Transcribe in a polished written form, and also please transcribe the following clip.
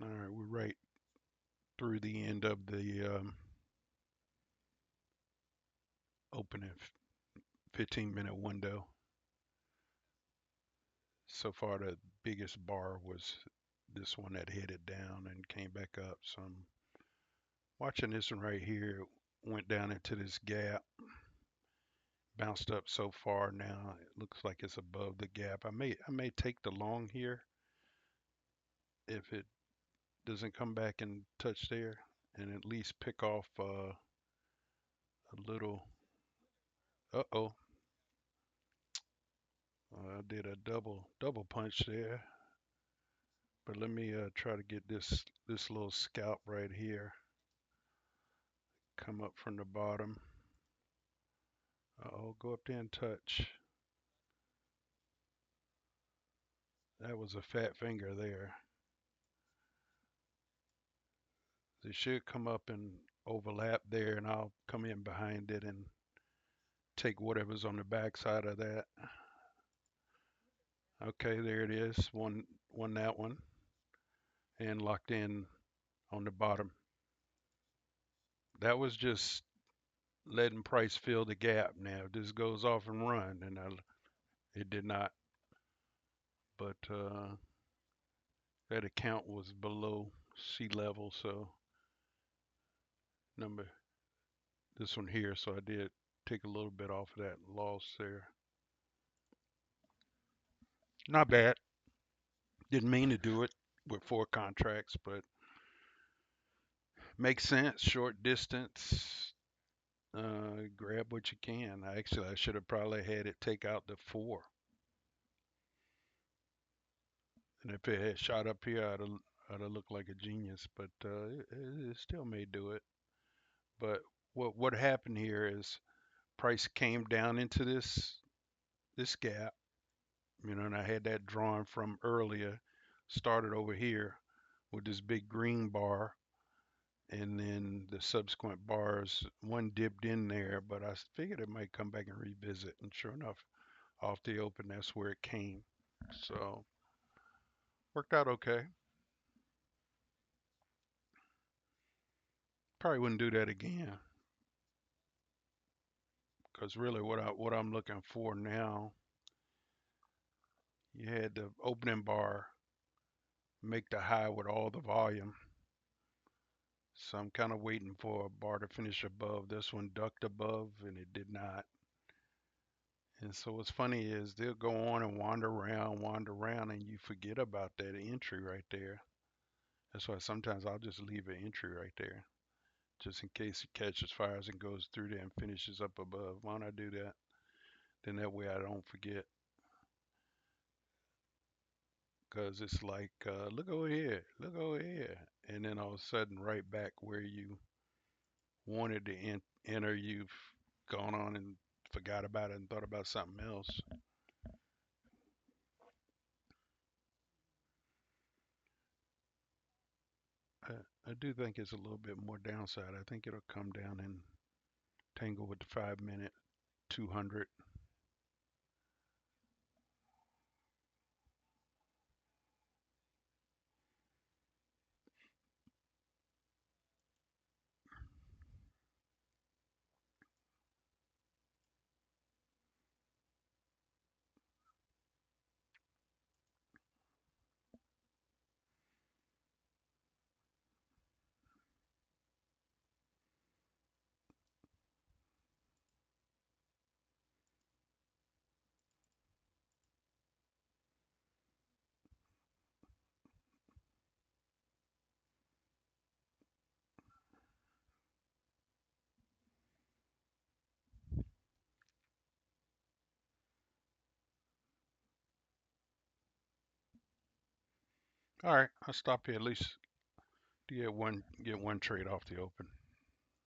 All right, we're right through the end of the opening 15-minute window. So far, the biggest bar was this one that headed down and came back up. So I'm watching this one right here. Went down into this gap, bounced up so far now. It looks like it's above the gap. I may take the long here if it doesn't come back and touch there, and at least pick off a little. Uh-oh. I did a double punch there. But let me try to get this little scalp right here. Come up from the bottom. Uh-oh, go up there and touch. That was a fat finger there. It should come up and overlap there, and I'll come in behind it and take whatever's on the back side of that. Okay, there it is. One that one, and locked in on the bottom. That was just letting price fill the gap. Now, if this goes off and run, and it did not, but that account was below sea level, so number this one here, so I did take a little bit off of that loss there. Not bad. Didn't mean to do it with four contracts, but makes sense. Short distance, grab what you can. I should have probably had it take out the four, and if it had shot up here, I'd have looked like a genius. But it still may do it. But what happened here is price came down into this gap, and I had that drawn from earlier, started over here with this big green bar, and then the subsequent bars, one dipped in there, but I figured it might come back and revisit, and sure enough, off the open, that's where it came. So worked out okay. Probably wouldn't do that again, because really what I'm looking for now, you had the opening bar make the high with all the volume. So I'm kind of waiting for a bar to finish above. This one ducked above and it did not. And so what's funny is they'll go on and wander around, and you forget about that entry right there. That's why sometimes I'll just leave an entry right there, just in case it catches fires and goes through there and finishes up above. Why don't I do that? Then that way I don't forget. Because it's like, look over here. And then all of a sudden, right back where you wanted to enter, you've gone on and forgot about it and thought about something else. I do think it's a little bit more downside. I think it'll come down and tangle with the 5 minute 200. All right, I'll stop here. At least to get one trade off the open.